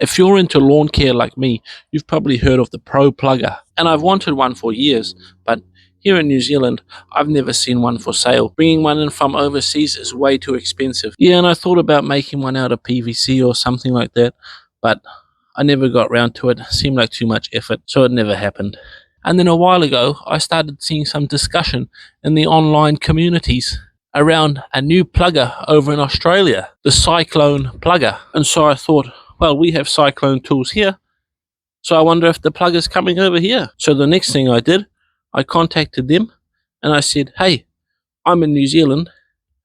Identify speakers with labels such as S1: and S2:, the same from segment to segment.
S1: If you're into lawn care like me, you've probably heard of the Pro Plugger, and I've wanted one for years, but here in New Zealand, I've never seen one for sale. Bringing one in from overseas is way too expensive. Yeah, and I thought about making one out of PVC or something like that, but I never got round to it. It seemed like too much effort, so it never happened. And then a while ago, I started seeing some discussion in the online communities around a new plugger over in Australia, the Cyclone Plugger. And so I thought, well, we have Cyclone tools here, so I wonder if the plugger's coming over here. So the next thing I did, I contacted them and I said, hey, I'm in New Zealand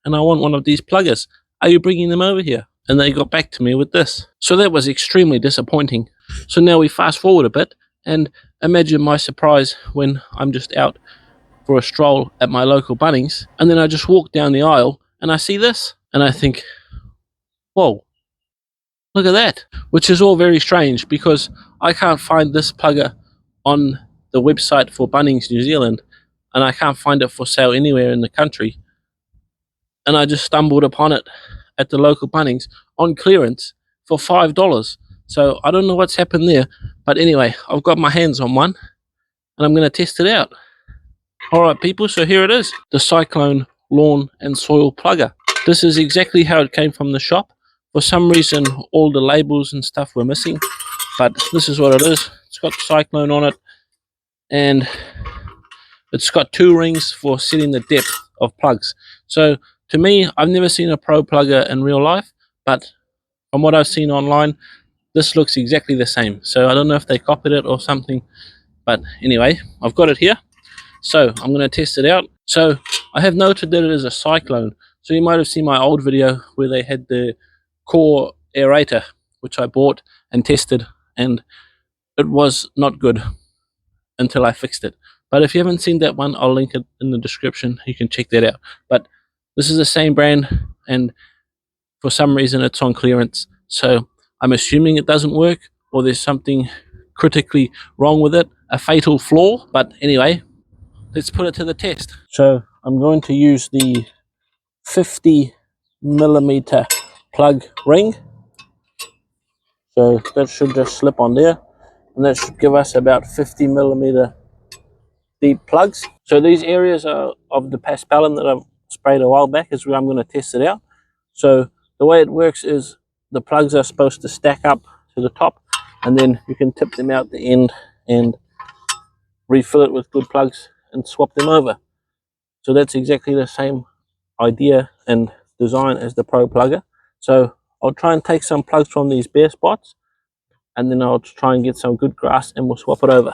S1: and I want one of these pluggers. Are you bringing them over here? And they got back to me with this. So that was extremely disappointing. So now we fast forward a bit and imagine my surprise when I'm just out for a stroll at my local Bunnings, and then I just walk down the aisle and I see this and I think, whoa, look at that. Which is all very strange because I can't find this plugger on the website for Bunnings New Zealand, and I can't find it for sale anywhere in the country. And I just stumbled upon it at the local Bunnings on clearance for $5. So I don't know what's happened there, but anyway, I've got my hands on one and I'm going to test it out. Alright people, so here it is, the Cyclone Lawn and Soil Plugger. This is exactly how it came from the shop. For some reason all the labels and stuff were missing, but this is what it is. It's got Cyclone on it, and it's got 2 rings for setting the depth of plugs. So to me, I've never seen a Pro Plugger in real life, but from what I've seen online, this looks exactly the same. So I don't know if they copied it or something, but anyway, I've got it here. So I'm going to test it out. So I have noted that it is a Cyclone. So you might have seen my old video where they had the core aerator, which I bought and tested, and it was not good until I fixed it. But if you haven't seen that one, I'll link it in the description. You can check that out. But this is the same brand, and for some reason it's on clearance. So I'm assuming it doesn't work, or there's something critically wrong with it, a fatal flaw. But anyway, let's put it to the test. So I'm going to use the 50mm plug ring. So that should just slip on there, and that should give us about 50mm deep plugs. So these areas are of the paspalum that I've sprayed a while back is where I'm going to test it out. So the way it works is the plugs are supposed to stack up to the top, and then you can tip them out the end and refill it with good plugs and swap them over. So that's exactly the same idea and design as the Pro Plugger. So I'll try and take some plugs from these bare spots, and then I'll try and get some good grass and we'll swap it over.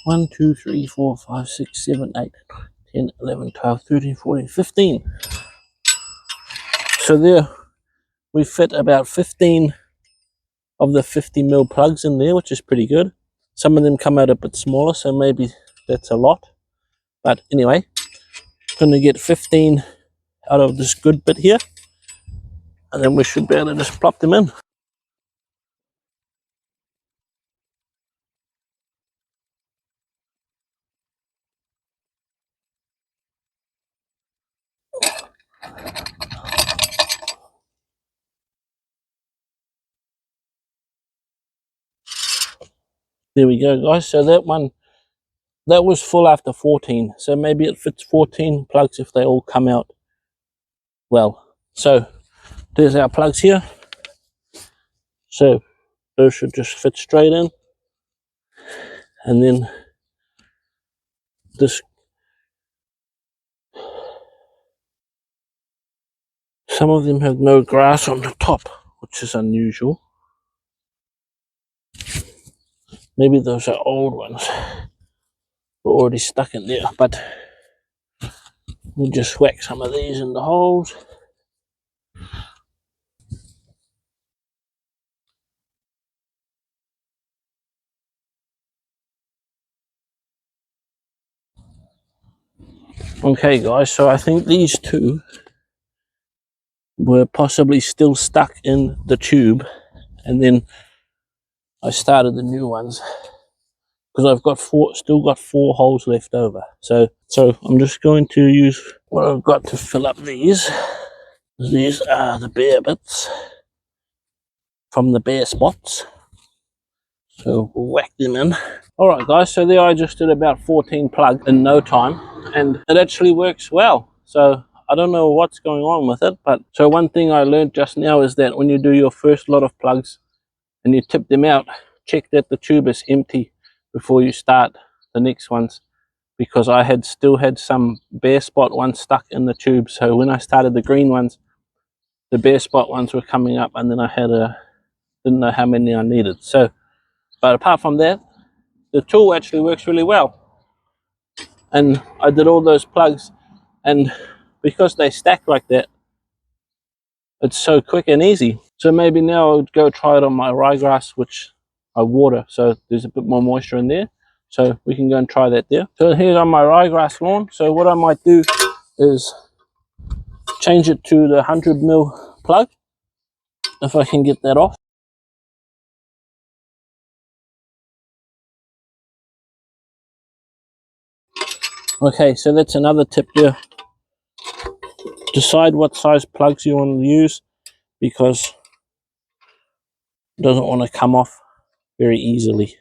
S1: One, 2, 3, 4, 5, 6, 7, 8, 10, 11, 12, 13, 14, 15. So there we fit about 15 of the 50mm plugs in there, which is pretty good. Some of them come out a bit smaller, so maybe that's a lot. But anyway, going to get 15 out of this good bit here, and then we should be able to just plop them in. There we go, guys. So that one, that was full after 14. So maybe it fits 14 plugs if they all come out well. So there's our plugs here. So those should just fit straight in. And then this, some of them have no grass on the top, which is unusual. Maybe those are old ones. We're already stuck in there, but we'll just whack some of these in the holes. Okay guys, so I think these two were possibly still stuck in the tube, and then I started the new ones because I've got still got four holes left over. So I'm just going to use what I've got to fill up these. These are the bare bits from the bare spots. So we'll whack them in. Alright guys, so there I just did about 14 plugs in no time, and it actually works well. So I don't know what's going on with it, but so one thing I learned just now is that when you do your first lot of plugs and you tip them out, check that the tube is empty before you start the next ones, because I still had some bare spot ones stuck in the tube. So when I started the green ones, the bare spot ones were coming up, and then I didn't know how many I needed. So, but apart from that, the tool actually works really well. And I did all those plugs, and because they stack like that, it's so quick and easy. So maybe now I'll go try it on my ryegrass, which I water, so there's a bit more moisture in there, so we can go and try that there. So here's on my ryegrass lawn. So what I might do is change it to the 100mm plug, if I can get that off. Okay, so that's another tip there. Decide what size plugs you want to use, because it doesn't want to come off very easily.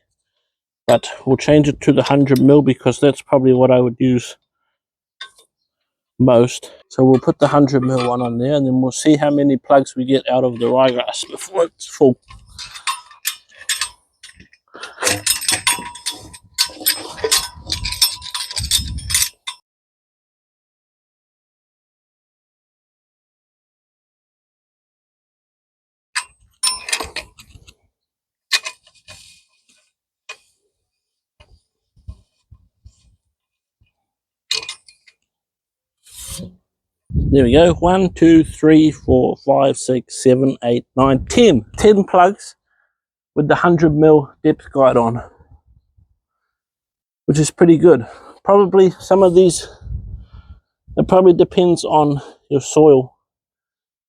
S1: But we'll change it to the 100mm because that's probably what I would use most. So we'll put the 100mm one on there, and then we'll see how many plugs we get out of the ryegrass before it's full. There we go. 1, 2, 3, 4, 5, 6, 7, 8, 9, 10. 10 plugs with the 100mm depth guide on, which is pretty good. Probably some of these, it probably depends on your soil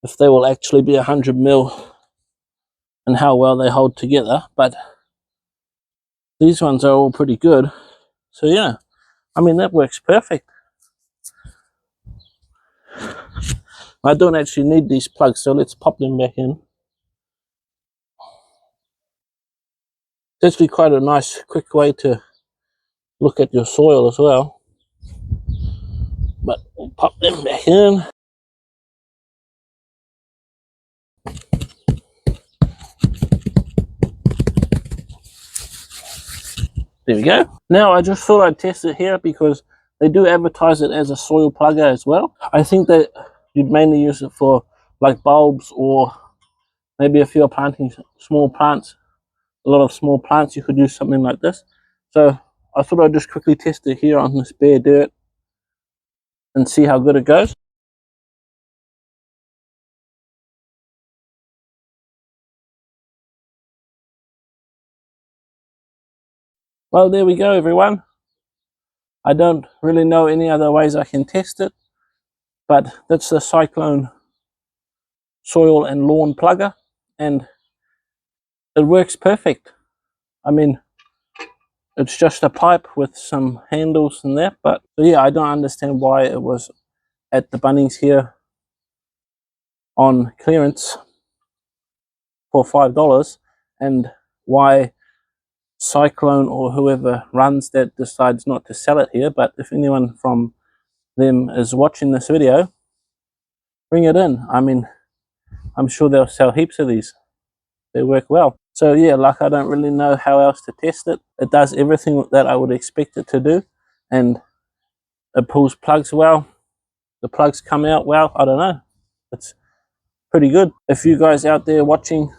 S1: if they will actually be 100mm and how well they hold together, but these ones are all pretty good. So yeah, I mean, that works perfect. I don't actually need these plugs, so let's pop them back in. It's actually quite a nice quick way to look at your soil as well. But we'll pop them back in. There we go. Now I just thought I'd test it here because they do advertise it as a soil plugger as well. I think that you'd mainly use it for like bulbs, or maybe if you're planting small plants, a lot of small plants, you could use something like this. So I thought I'd just quickly test it here on this bare dirt and see how good it goes. Well, there we go, everyone. I don't really know any other ways I can test it, but that's the Cyclone Soil and Lawn Plugger, and it works perfect. I mean, it's just a pipe with some handles and that, but yeah, I don't understand why it was at the Bunnings here on clearance for $5, and why Cyclone or whoever runs that decides not to sell it here. But if anyone from them is watching this video, bring it in. I mean, I'm sure they'll sell heaps of these. They work well. So yeah, like, I don't really know how else to test it. It does everything that I would expect it to do, and it pulls plugs well. The plugs come out well. I don't know. It's pretty good. If you guys out there watching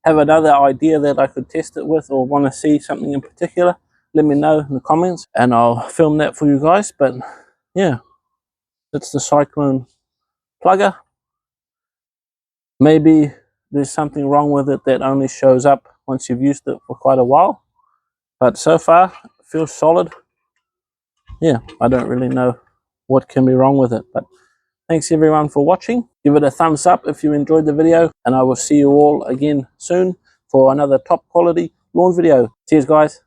S1: have another idea that I could test it with, or want to see something in particular, let me know in the comments and I'll film that for you guys. But yeah, that's the Cyclone plugger. Maybe there's something wrong with it that only shows up once you've used it for quite a while, but so far it feels solid. Yeah, I don't really know what can be wrong with it. But thanks everyone for watching. Give it a thumbs up if you enjoyed the video, and I will see you all again soon for another top quality lawn video. Cheers guys.